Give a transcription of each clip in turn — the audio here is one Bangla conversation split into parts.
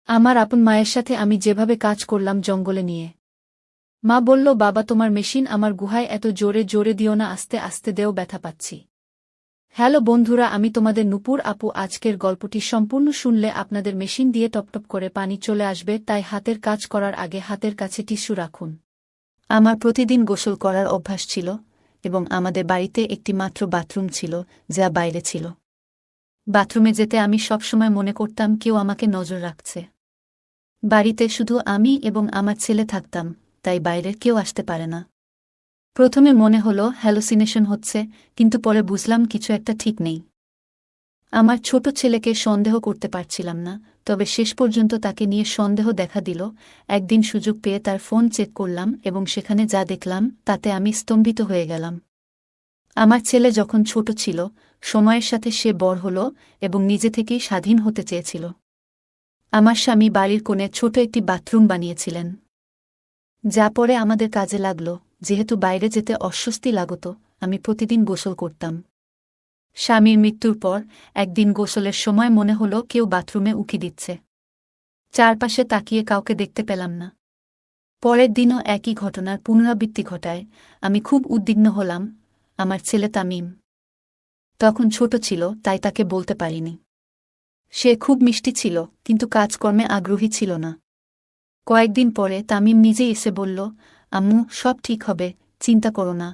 আমার আপন মায়ের সাথে আমি যেভাবে কাজ করলাম জঙ্গলে নিয়ে। মা বলল, বাবা তোমার মেশিন আমার গুহায় এত জোরে জোরে দিও না, আস্তে আস্তে দেও, ব্যথা পাচ্ছি। হ্যালো বন্ধুরা, আমি তোমাদের নূপুর আপু। আজকের গল্পটি সম্পূর্ণ শুনলে আপনাদের মেশিন দিয়ে টপটপ করে পানি চলে আসবে, তাই হাতের কাজ করার আগে হাতের কাছে টিস্যু রাখুন। আমার প্রতিদিন গোসল করার অভ্যাস ছিল এবং আমাদের বাড়িতে একটি মাত্র বাথরুম ছিল, যা বাইরে ছিল। বাথরুমে যেতে আমি সবসময় মনে করতাম কেউ আমাকে নজর রাখছে। বাড়িতে শুধু আমি এবং আমার ছেলে থাকতাম, তাই বাইরের কেউ আসতে পারে না। প্রথমে মনে হলো হ্যালুসিনেশন হচ্ছে, কিন্তু পরে বুঝলাম কিছু একটা ঠিক নেই। আমার ছোট ছেলেকে সন্দেহ করতে পারছিলাম না, তবে শেষ পর্যন্ত তাকে নিয়ে সন্দেহ দেখা দিল। একদিন সুযোগ পেয়ে তার ফোন চেক করলাম এবং সেখানে যা দেখলাম তাতে আমি স্তম্ভিত হয়ে গেলাম। আমার ছেলে যখন ছোট ছিল, সময়ের সাথে সে বড় হল এবং নিজে থেকেই স্বাধীন হতে চেয়েছিল। আমার স্বামী বাড়ির কোণে ছোট একটি বাথরুম বানিয়েছিলেন, যা পরে আমাদের কাজে লাগল। যেহেতু বাইরে যেতে অস্বস্তি লাগত, আমি প্রতিদিন গোসল করতাম। স্বামীর মৃত্যুর পর একদিন গোসলের সময় মনে হলো কেউ বাথরুমে উকি দিচ্ছে। চারপাশে তাকিয়ে কাউকে দেখতে পেলাম না। পরের দিনও একই ঘটনার পুনরাবৃত্তি ঘটায়। আমি খুব উদ্বিগ্ন হলাম। আমার ছেলে তামিম তখন ছোট ছিল, তাই তাকে বলতে পারিনি। সে খুব মিষ্টি ছিল, কিন্তু কাজকর্মে আগ্রহী ছিল না। কয়েকদিন পরে তামিম নিজেই এসে বলল, আম্মু সব ঠিক হবে, চিন্তা করো না।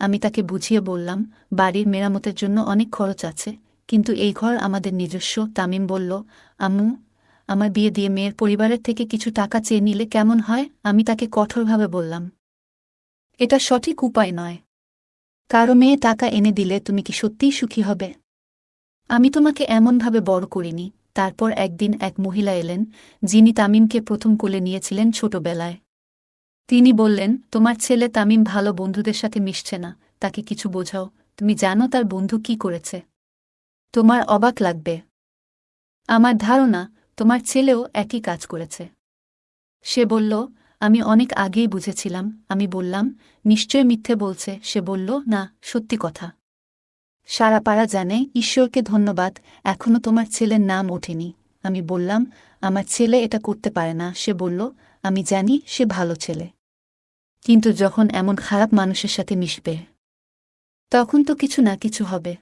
আমি তাকে বুঝিয়ে বললাম, বাড়ির মেরামতের জন্য অনেক খরচ আছে, কিন্তু এই ঘর আমাদের নিজস্ব। তামিম বলল, আম্মু, আমার বিয়ে দিয়ে মেয়ের পরিবারের থেকে কিছু টাকা চেয়ে নিলে কেমন হয়? আমি তাকে কঠোরভাবে বললাম, এটা সঠিক উপায় নয়। কারো মেয়ে টাকা এনে দিলে তুমি কি সত্যিই সুখী হবে? আমি তোমাকে এমনভাবে বড় করিনি। তারপর একদিন এক মহিলা এলেন, যিনি তামিমকে প্রথম কোলে নিয়েছিলেন ছোটবেলায়। তিনি বললেন, তোমার ছেলে তামিম ভালো বন্ধুদের সাথে মিশছে না, তাকে কিছু বোঝাও। তুমি জানো তার বন্ধু কি করেছে? তোমার অবাক লাগবে। আমার ধারণা তোমার ছেলেও একই কাজ করেছে। সে বলল, আমি অনেক আগেই বুঝেছিলাম। আমি বললাম, নিশ্চয় মিথ্যে বলছে। সে বলল, না, সত্যি কথা। সারা পাড়া জানে। ঈশ্বরকে ধন্যবাদ, এখনও তোমার ছেলের নাম ওঠেনি। আমি বললাম, আমার ছেলে এটা করতে পারে না। সে বলল, আমি জানি সে ভালো ছেলে, কিন্তু যখন এমন খারাপ মানুষের সাথে মিশবে, তখন তো কিছু না কিছু হবে।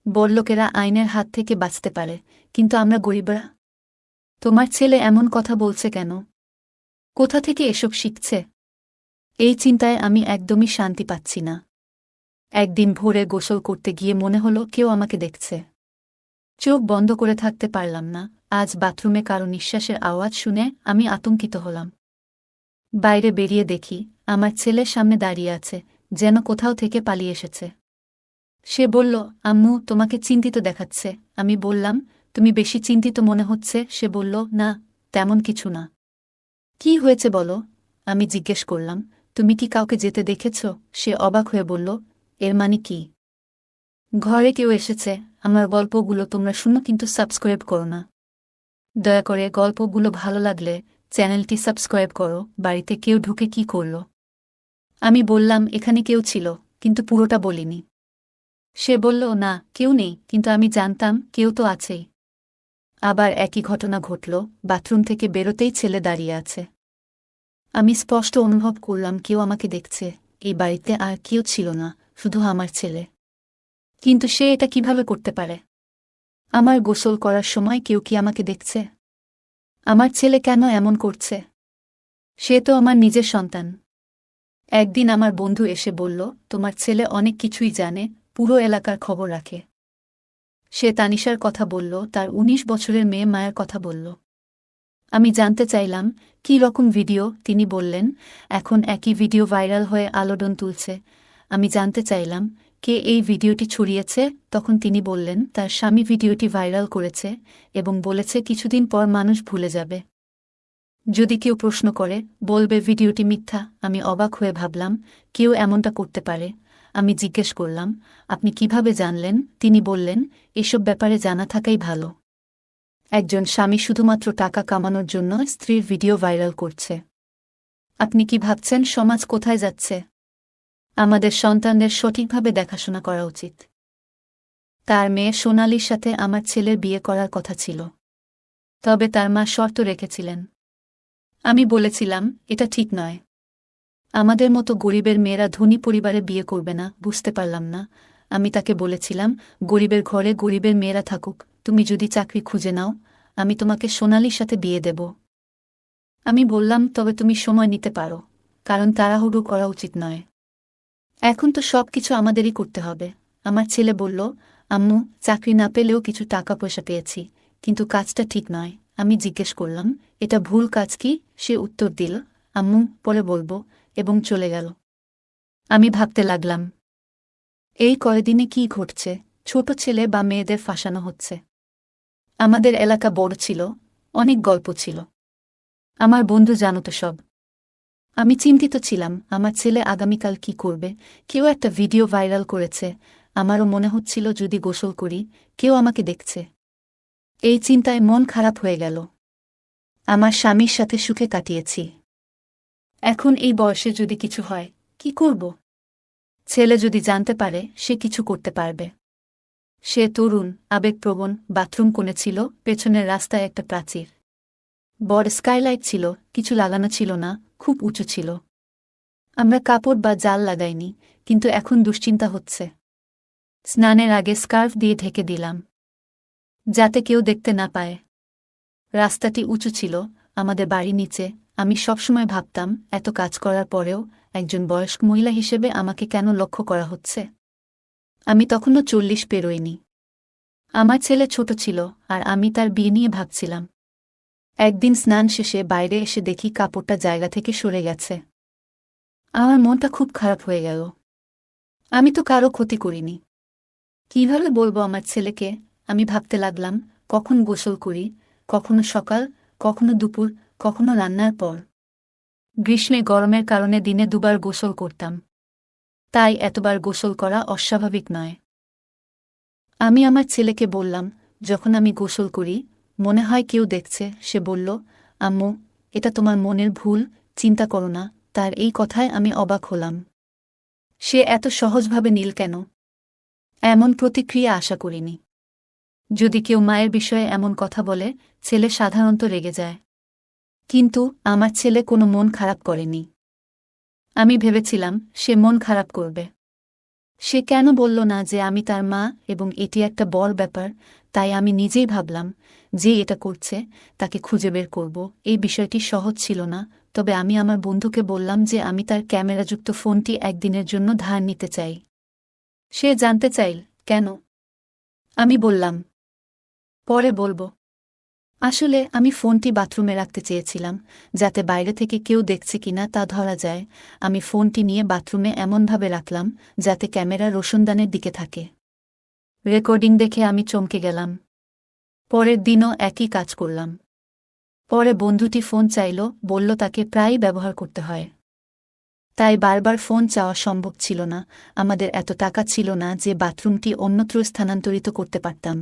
বড়লোকেরা আইনের হাত থেকে বাঁচতে পারে, কিন্তু আমরা গরিবরা? তোমার ছেলে এমন কথা বলছে কেন? কোথা থেকে এসব শিখছে? এই চিন্তায় আমি একদমই শান্তি পাচ্ছি না। একদিন ভোরে গোসল করতে গিয়ে মনে হলো কেউ আমাকে দেখছে। চোখ বন্ধ করে থাকতে পারলাম না। আজ বাথরুমে কারো নিঃশ্বাসের আওয়াজ শুনে আমি আতঙ্কিত হলাম। বাইরে বেরিয়ে দেখি আমার ছেলের সামনে দাঁড়িয়ে আছে, যেন কোথাও থেকে পালিয়ে এসেছে। সে বলল, আম্মু তোমাকে চিন্তিত দেখাচ্ছে। আমি বললাম, তুমি বেশি চিন্তিত মনে হচ্ছে। সে বলল, না, তেমন কিছু না। কি হয়েছে বলো? আমি জিজ্ঞেস করলাম, তুমি কি কাউকে যেতে দেখেছ? সে অবাক হয়ে বলল, এর মানে কি? ঘরে কেউ এসেছে। আমার গল্পগুলো তোমরা শুনো, কিন্তু সাবস্ক্রাইব করো না। দয়া করে গল্পগুলো ভালো লাগলে চ্যানেলটি সাবস্ক্রাইব করো। বাড়িতে কেউ ঢুকে কি করল? আমি বললাম, এখানে কেউ ছিল, কিন্তু পুরোটা বলিনি। সে বলল, না, কেউ নেই, কিন্তু আমি জানতাম কেউ তো আছেই। আবার একই ঘটনা ঘটল। বাথরুম থেকে বেরোতেই ছেলে দাঁড়িয়ে আছে। আমি স্পষ্ট অনুভব করলাম কেউ আমাকে দেখছে। এই বাড়িতে আর কেউ ছিল না, শুধু আমার ছেলে। কিন্তু সে এটা কিভাবে করতে পারে? আমার গোসল করার সময় কেউ কি আমাকে দেখছে? আমার ছেলে কেন এমন করছে? সে তো আমার নিজের সন্তান। একদিন আমার বন্ধু এসে বলল, তোমার ছেলে অনেক কিছুই জানে, পুরো এলাকার খবর রাখে। সে তানিশার কথা বলল, তার ১৯ বছরের মেয়ে মায়ের কথা বলল। আমি জানতে চাইলাম, কী রকম ভিডিও? তিনি বললেন, এখন একই ভিডিও ভাইরাল হয়ে আলোড়ন তুলছে। আমি জানতে চাইলাম, কে এই ভিডিওটি ছড়িয়েছে? তখন তিনি বললেন, তার স্বামী ভিডিওটি ভাইরাল করেছে এবং বলেছে কিছুদিন পর মানুষ ভুলে যাবে। যদি কেউ প্রশ্ন করে, বলবে ভিডিওটি মিথ্যা। আমি অবাক হয়ে ভাবলাম, কেউ এমনটা করতে পারে। আমি জিজ্ঞেস করলাম, আপনি কিভাবে জানলেন? তিনি বললেন, এসব ব্যাপারে জানা থাকাই ভালো। একজন স্বামী শুধুমাত্র টাকা কামানোর জন্য স্ত্রীর ভিডিও ভাইরাল করছে। আপনি কি ভাবছেন সমাজ কোথায় যাচ্ছে? আমাদের সন্তানদের সঠিকভাবে দেখাশোনা করা উচিত। তার মেয়ে সোনালীর সাথে আমার ছেলের বিয়ে করার কথা ছিল। তবে তার মা শর্ত রেখেছিলেন। আমি বলেছিলাম, এটা ঠিক নয়। আমাদের মতো গরিবের মেয়েরা ধনী পরিবারে বিয়ে করবে না। বুঝতে পারলাম না। আমি তাকে বলেছিলাম, গরিবের ঘরে গরিবের মেয়েরা থাকুক, তুমি যদি চাকরি খুঁজে নাও, আমি তোমাকে সোনালির সাথে বিয়ে দেব। আমি বললাম, তবে তুমি সময় নিতে পারো, কারণ তাড়াহুড়ো করা উচিত নয়। এখন তো সব কিছু আমাদেরই করতে হবে। আমার ছেলে বলল, আম্মু, চাকরি না পেলেও কিছু টাকা পয়সা পেয়েছি, কিন্তু কাজটা ঠিক নয়। আমি জিজ্ঞেস করলাম, এটা ভুল কাজ কি? সে উত্তর দিল, আম্মু, পরে বলবো, এবং চলে গেল। আমি ভাবতে লাগলাম, এই কয়দিনে কি ঘটছে? ছোট ছেলে বা মেয়েদের ফাঁসানো হচ্ছে। আমাদের এলাকা বড় ছিল, অনেক গল্প ছিল। আমার বন্ধু জানত সব। আমি চিন্তিত ছিলাম, আমার ছেলে আগামীকাল কি করবে। কেউ একটা ভিডিও ভাইরাল করেছে, আমারও মনে হচ্ছিল যদি গোসল করি, কেউ আমাকে দেখছে। এই চিন্তায় মন খারাপ হয়ে গেল। আমার স্বামীর সাথে সুখে কাটিয়েছি। এখন এই বয়সে যদি কিছু হয়, কি করব? ছেলে যদি জানতে পারে, সে কিছু করতে পারবে। সে তরুণ, আবেগপ্রবণ, বাথরুম কোণে ছিল, পেছনের রাস্তায় একটা প্রাচীর। বড় স্কাইলাইট ছিল, কিছু লাগানো ছিল না, খুব উঁচু ছিল। আমরা কাপড় বা জাল লাগাইনি, কিন্তু এখন দুশ্চিন্তা হচ্ছে। স্নানের আগে স্কার্ফ দিয়ে ঢেকে দিলাম, যাতে কেউ দেখতে না পায়। রাস্তাটি উঁচু ছিল, আমাদের বাড়ি নিচে। আমি সবসময় ভাবতাম, এত কাজ করার পরেও একজন বয়স্ক মহিলা হিসেবে আমাকে কেন লক্ষ্য করা হচ্ছে। আমি তখনও 40 পেরোইনি। আমার ছেলে ছোট ছিল, আর আমি তার বিয়ে নিয়ে ভাবছিলাম। একদিন স্নান শেষে বাইরে এসে দেখি কাপড়টা জায়গা থেকে সরে গেছে। আমার মনটা খুব খারাপ হয়ে গেল। আমি তো কারো ক্ষতি করিনি। কিভাবে বলবো আমার ছেলেকে? আমি ভাবতে লাগলাম, কখন গোসল করি, কখনো সকাল, কখনো দুপুর, কখনো রান্নার পর। গ্রীষ্মে গরমের কারণে দিনে 2বার গোসল করতাম। তাই এতবার গোসল করা অস্বাভাবিক নয়। আমি আমার ছেলেকে বললাম, যখন আমি গোসল করি, মনে হয় কেউ দেখছে। সে বলল, আম্মু, এটা তোমার মনের ভুল, চিন্তা করো না। তার এই কথায় আমি অবাক হলাম। সে এত সহজভাবে নীল কেন? এমন প্রতিক্রিয়া আশা করিনি। যদি কেউ মায়ের বিষয়ে এমন কথা বলে, ছেলে সাধারণত রেগে যায়। কিন্তু আমার ছেলে কোনো মন খারাপ করেনি। আমি ভেবেছিলাম, সে মন খারাপ করবে। সে কেন বলল না যে আমি তার মা, এবং এটি একটা বড় ব্যাপার। তাই আমি নিজেই ভাবলাম, যে এটা করছে, তাকে খুঁজে বের করব। এই বিষয়টি সহজ ছিল না, তবে আমি আমার বন্ধুকে বললাম যে আমি তার ক্যামেরাযুক্ত ফোনটি একদিনের জন্য ধার নিতে চাই। সে জানতে চাইল, কেন? আমি বললাম, পরে বলব। আসলে আমি ফোনটি বাথরুমে রাখতে চেয়েছিলাম, যাতে বাইরে থেকে কেউ দেখছে কিনা তা ধরা যায়। আমি ফোনটি নিয়ে বাথরুমে এমনভাবে রাখলাম, যাতে ক্যামেরা রোশনদানের দিকে থাকে। রেকর্ডিং দেখে আমি চমকে গেলাম। পরের দিনও একই কাজ করলাম। পরে বন্ধুটি ফোন চাইল, বলল তাকে প্রায়ই ব্যবহার করতে হয়। তাই বারবার ফোন চাওয়া সম্ভব ছিল না। আমাদের এত টাকা ছিল না যে বাথরুমটি অন্যত্র স্থানান্তরিত করতে পারতাম।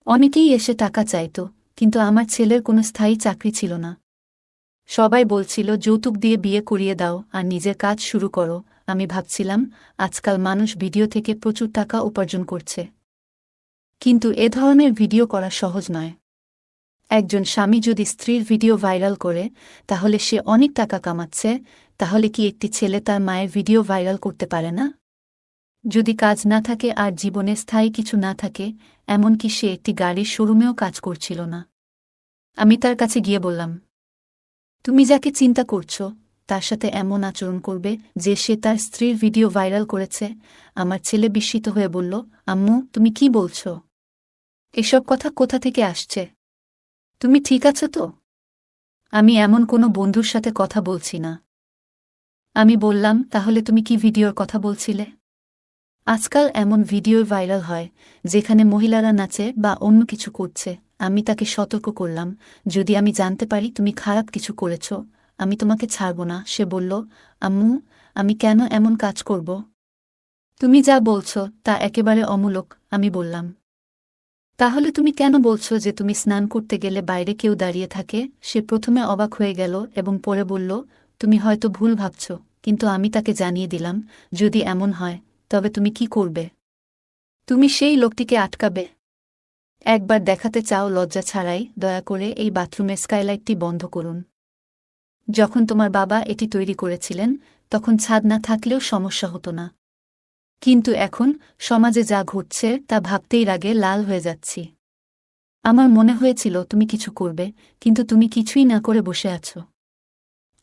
অনেকেই এসে টাকা চাইত, কিন্তু আমার ছেলের কোনো স্থায়ী চাকরি ছিল না। সবাই বলছিল, যৌতুক দিয়ে বিয়ে করিয়ে দাও আর নিজের কাজ শুরু করো। আমি ভাবছিলাম, আজকাল মানুষ ভিডিও থেকে প্রচুর টাকা উপার্জন করছে। কিন্তু এ ধরনের ভিডিও করা সহজ নয়। একজন স্বামী যদি স্ত্রীর ভিডিও ভাইরাল করে, তাহলে সে অনেক টাকা কামাচ্ছে। তাহলে কি একটি ছেলে তার মায়ের ভিডিও ভাইরাল করতে পারে না? যদি কাজ না থাকে আর জীবনে স্থায়ী কিছু না থাকে, এমনকি সে একটি গাড়ির শোরুমেও কাজ করছিল না। আমি তার কাছে গিয়ে বললাম, তুমি যাকে চিন্তা করছো, তার সাথে এমন আচরণ করবে যে সে তার স্ত্রীর ভিডিও ভাইরাল করেছে? আমার ছেলে বিস্মিত হয়ে বলল, আম্মু, তুমি কি বলছো? এসব কথা কোথা থেকে আসছে? তুমি ঠিক আছো তো? আমি এমন কোনো বন্ধুর সাথে কথা বলছি না। আমি বললাম, তাহলে তুমি কি ভিডিওর কথা বলছিলে? আজকাল এমন ভিডিও ভাইরাল হয়, যেখানে মহিলারা নাচে বা অন্য কিছু করছে। আমি তাকে সতর্ক করলাম, যদি আমি জানতে পারি তুমি খারাপ কিছু করেছ, আমি তোমাকে ছাড়ব না। সে বলল, আম্মু, আমি কেন এমন কাজ করব? তুমি যা বলছ তা একেবারে অমূলক। আমি বললাম, তাহলে তুমি কেন বলছো যে তুমি স্নান করতে গেলে বাইরে কেউ দাঁড়িয়ে থাকে? সে প্রথমে অবাক হয়ে গেল এবং পরে বলল, তুমি হয়তো ভুল ভাবছ। কিন্তু আমি তাকে জানিয়ে দিলাম, যদি এমন হয়, তবে তুমি কি করবে? তুমি সেই লোকটিকে আটকাবে? একবার দেখাতে চাও লজ্জা ছাড়াই, দয়া করে এই বাথরুমের স্কাইলাইটটি বন্ধ করুন। যখন তোমার বাবা এটি তৈরি করেছিলেন তখন ছাদ না থাকলেও সমস্যা হতো না, কিন্তু এখন সমাজে যা ঘটছে তা ভাবতেই রাগে লাল হয়ে যাচ্ছি। আমার মনে হয়েছিল তুমি কিছু করবে, কিন্তু তুমি কিছুই না করে বসে আছো।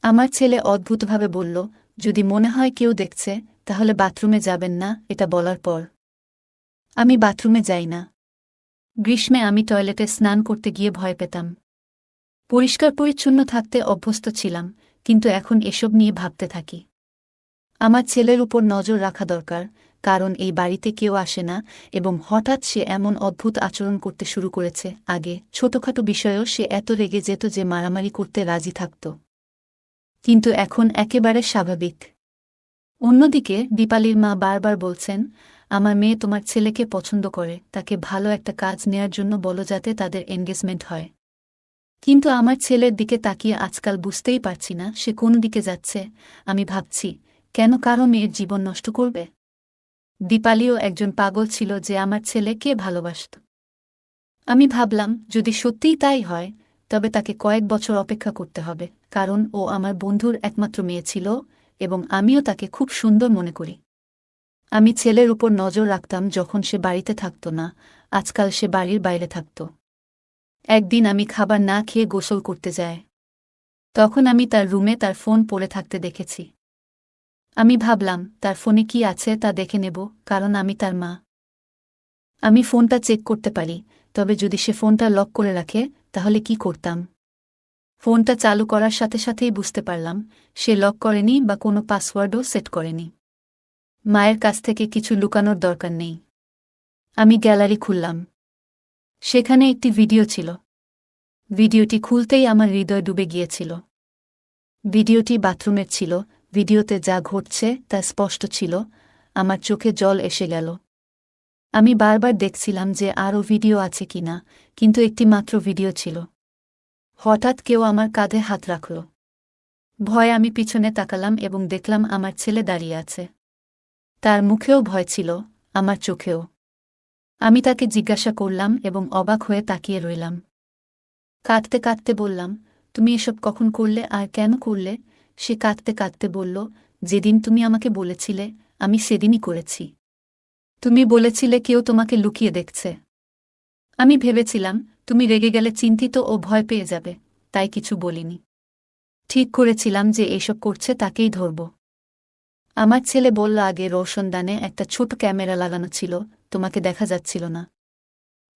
আমার ছেলে অদ্ভুতভাবে বলল, যদি মনে হয় কেউ দেখছে তাহলে বাথরুমে যাবেন না। এটা বলার পর আমি বাথরুমে যাই না। গ্রীষ্মে আমি টয়লেটে স্নান করতে গিয়ে ভয় পেতাম। পরিষ্কার পরিচ্ছন্ন থাকতে অভ্যস্ত ছিলাম, কিন্তু এখন এসব নিয়ে ভাবতে থাকি। আমার ছেলের উপর নজর রাখা দরকার, কারণ এই বাড়িতে কেউ আসে না এবং হঠাৎ সে এমন অদ্ভুত আচরণ করতে শুরু করেছে। আগে ছোটখাটো বিষয়েও সে এত রেগে যেত যে মারামারি করতে রাজি থাকত, কিন্তু এখন একেবারে স্বাভাবিক। অন্যদিকে দীপালির মা বারবার বলছেন, আমার মেয়ে তোমার ছেলেকে পছন্দ করে, তাকে ভালো একটা কাজ নেয়ার জন্য বলো যাতে তাদের এনগেজমেন্ট হয়। কিন্তু আমার ছেলের দিকে তাকিয়ে আজকাল বুঝতেই পারছি না সে কোন দিকে যাচ্ছে। আমি ভাবছি, কেন কারো মেয়ের জীবন নষ্ট করবে? দীপালিও একজন পাগল ছিল যে আমার ছেলেকে ভালোবাসত। আমি ভাবলাম, যদি সত্যিই তাই হয় তবে তাকে কয়েক বছর অপেক্ষা করতে হবে, কারণ ও আমার বন্ধুর একমাত্র মেয়ে ছিল এবং আমিও তাকে খুব সুন্দর মনে করি। আমি ছেলের উপর নজর রাখতাম যখন সে বাড়িতে থাকত না, আজকাল সে বাড়ির বাইরে থাকত। একদিন আমি খাবার না খেয়ে গোসল করতে যাই। তখন আমি তার রুমে তার ফোন পড়ে থাকতে দেখেছি। আমি ভাবলাম, তার ফোনে কি আছে তা দেখে নেব, কারণ আমি তার মা। আমি ফোনটা চেক করতে পারি, তবে যদি সে ফোনটা লক করে রাখে তাহলে কি করতাম? ফোনটা চালু করার সাথে সাথেই বুঝতে পারলাম সে লক করেনি বা কোনো পাসওয়ার্ডও সেট করেনি। মায়ের কাছ থেকে কিছু লুকানোর দরকার নেই। আমি গ্যালারি খুললাম। সেখানে একটি ভিডিও ছিল। ভিডিওটি খুলতেই আমার হৃদয় ডুবে গিয়েছিল। ভিডিওটি বাথরুমের ছিল। ভিডিওতে যা ঘটছে তা স্পষ্ট ছিল। আমার চোখে জল এসে গেল। আমি বারবার দেখছিলাম যে আরও ভিডিও আছে কিনা, কিন্তু একটি মাত্র ভিডিও ছিল। হঠাৎ কেউ আমার কাঁধে হাত রাখল। ভয়ে আমি পিছনে তাকালাম এবং দেখলাম আমার ছেলে দাঁড়িয়ে আছে। তার মুখেও ভয় ছিল, আমার চোখেও। আমি তাকে জিজ্ঞাসা করলাম এবং অবাক হয়ে তাকিয়ে রইলাম। কাঁদতে কাঁদতে বললাম, তুমি এসব কখন করলে আর কেন করলে? সে কাঁদতে কাঁদতে বলল, যেদিন তুমি আমাকে বলেছিলে আমি সেদিনই করেছি। তুমি বলেছিলে কেউ তোমাকে লুকিয়ে দেখছে। আমি ভেবেছিলাম তুমি রেগে গেলে চিন্তিত ও ভয় পেয়ে যাবে, তাই কিছু বলিনি। ঠিক করেছিলাম যে এসব করছে তাকেই ধরব। আমার ছেলে বলল, আগে রোশনদানে একটা ছোট ক্যামেরা লাগানো ছিল, তোমাকে দেখা যাচ্ছিল না।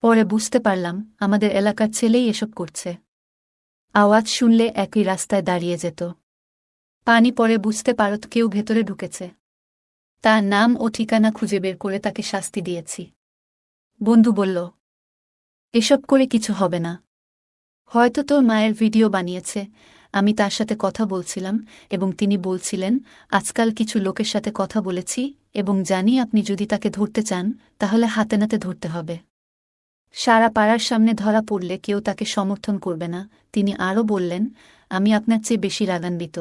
পরে বুঝতে পারলাম আমাদের এলাকার ছেলেই এসব করছে। আওয়াজ শুনলে একই রাস্তায় দাঁড়িয়ে যেত। পানি পরে বুঝতে পারত কেউ ভেতরে ঢুকেছে। তার নাম ও ঠিকানা খুঁজে বের করে তাকে শাস্তি দিয়েছি। বন্ধু বলল, এসব করে কিছু হবে না। হয়তো তোর মায়ের ভিডিও বানিয়েছে। আমি তার সাথে কথা বলছিলাম এবং তিনি বলছিলেন, আজকাল কিছু লোকের সাথে কথা বলেছি এবং জানি আপনি যদি তাকে ধরতে চান তাহলে হাতে নাতে ধরতে হবে। সারা পাড়ার সামনে ধরা পড়লে কেউ তাকে সমর্থন করবে না। তিনি আরও বললেন, আমি আপনার চেয়ে বেশি রাগান্বিত,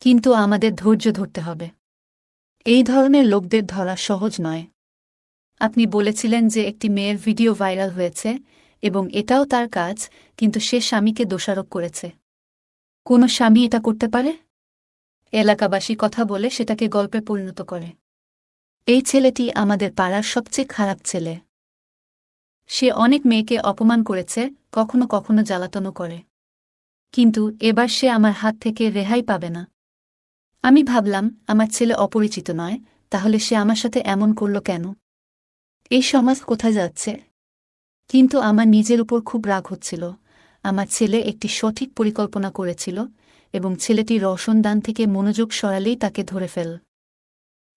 কিন্তু আমাদের ধৈর্য ধরতে হবে। এই ধরনের লোকদের ধরা সহজ নয়। আপনি বলেছিলেন যে একটি মেয়ের ভিডিও ভাইরাল হয়েছে এবং এটাও তার কাজ, কিন্তু সে স্বামীকে দোষারোপ করেছে। কোনো স্বামী এটা করতে পারে? এলাকাবাসী কথা বলে সেটাকে গল্পে পরিণত করে। এই ছেলেটি আমাদের পাড়ার সবচেয়ে খারাপ ছেলে। সে অনেক মেয়েকে অপমান করেছে, কখনো কখনো জ্বালাতনও করে, কিন্তু এবার সে আমার হাত থেকে রেহাই পাবে না। আমি ভাবলাম, আমার ছেলে অপরিচিত নয়, তাহলে সে আমার সাথে এমন করল কেন? এই সমাজ কোথায় যাচ্ছে? কিন্তু আমার নিজের উপর খুব রাগ হচ্ছিল। আমার ছেলে একটি সঠিক পরিকল্পনা করেছিল এবং ছেলেটি রওশনদান থেকে মনোযোগ সরালেই তাকে ধরে ফেল।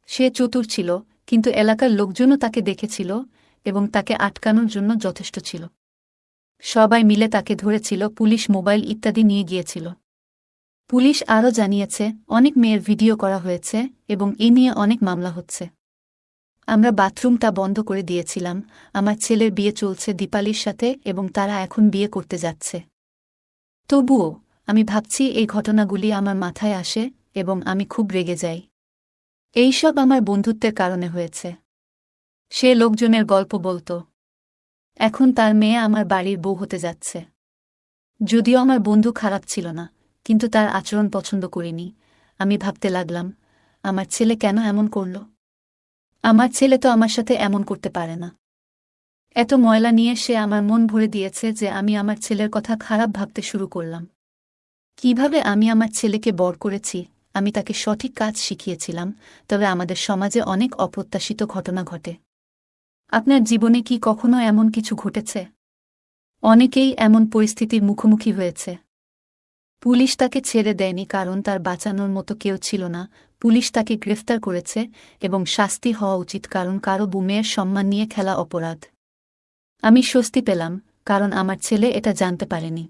সে চতুর ছিল, কিন্তু এলাকার লোকজনও তাকে দেখেছিল এবং তাকে আটকানোর জন্য যথেষ্ট ছিল। সবাই মিলে তাকে ধরেছিল, পুলিশ মোবাইল ইত্যাদি নিয়ে গিয়েছিল। পুলিশ আরও জানিয়েছে অনেক মেয়ের ভিডিও করা হয়েছে এবং এ নিয়ে অনেক মামলা হচ্ছে। আমরা বাথরুমটা বন্ধ করে দিয়েছিলাম। আমার ছেলের বিয়ে চলছে দীপালির সাথে এবং তারা এখন বিয়ে করতে যাচ্ছে। তবুও আমি ভাবছি এই ঘটনাগুলি আমার মাথায় আসে এবং আমি খুব রেগে যাই। এইসব আমার বন্ধুত্বের কারণে হয়েছে। সে লোকজনের গল্প বলত। এখন তার মেয়ে আমার বাড়ির বউ হতে যাচ্ছে। যদিও আমার বন্ধু খারাপ ছিল না, কিন্তু তার আচরণ পছন্দ করিনি। আমি ভাবতে লাগলাম, আমার ছেলে কেন এমন করল? আমার ছেলে তো আমার সাথে এমন করতে পারে না। এত ময়লা নিয়ে সে আমার মন ভরে দিয়েছে যে আমি আমার ছেলের কথা খারাপ ভাবতে শুরু করলাম। কিভাবে আমি আমার ছেলেকে বড় করেছি, আমি তাকে সঠিক কাজ শিখিয়েছিলাম, তবে আমাদের সমাজে অনেক অপ্রত্যাশিত ঘটনা ঘটে। আপনার জীবনে কি কখনো এমন কিছু ঘটেছে? অনেকেই এমন পরিস্থিতির মুখোমুখি হয়েছে। পুলিশ তাকে ছেড়ে দেয়নি কারণ তার বাঁচানোর মতো কেউ ছিল না। পুলিশ তাকে গ্রেফতার করেছে এবং শাস্তি হওয়া উচিত কারণ কারো মেয়ের সম্মান নিয়ে খেলা অপরাধ। আমি স্বস্তি পেলাম, কারণ আমার ছেলে এটা জানতে পারেনি।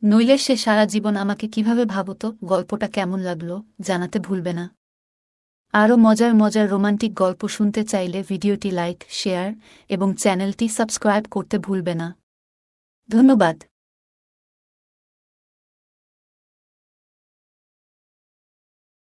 নইলে সে সারা জীবন আমাকে কিভাবে ভাবত। গল্পটা কেমন লাগলো জানাতে ভুলবে না। আরও মজার মজার রোমান্টিক গল্প শুনতে চাইলে ভিডিওটি লাইক, শেয়ার এবং চ্যানেলটি সাবস্ক্রাইব করতে ভুলবে না। ধন্যবাদ।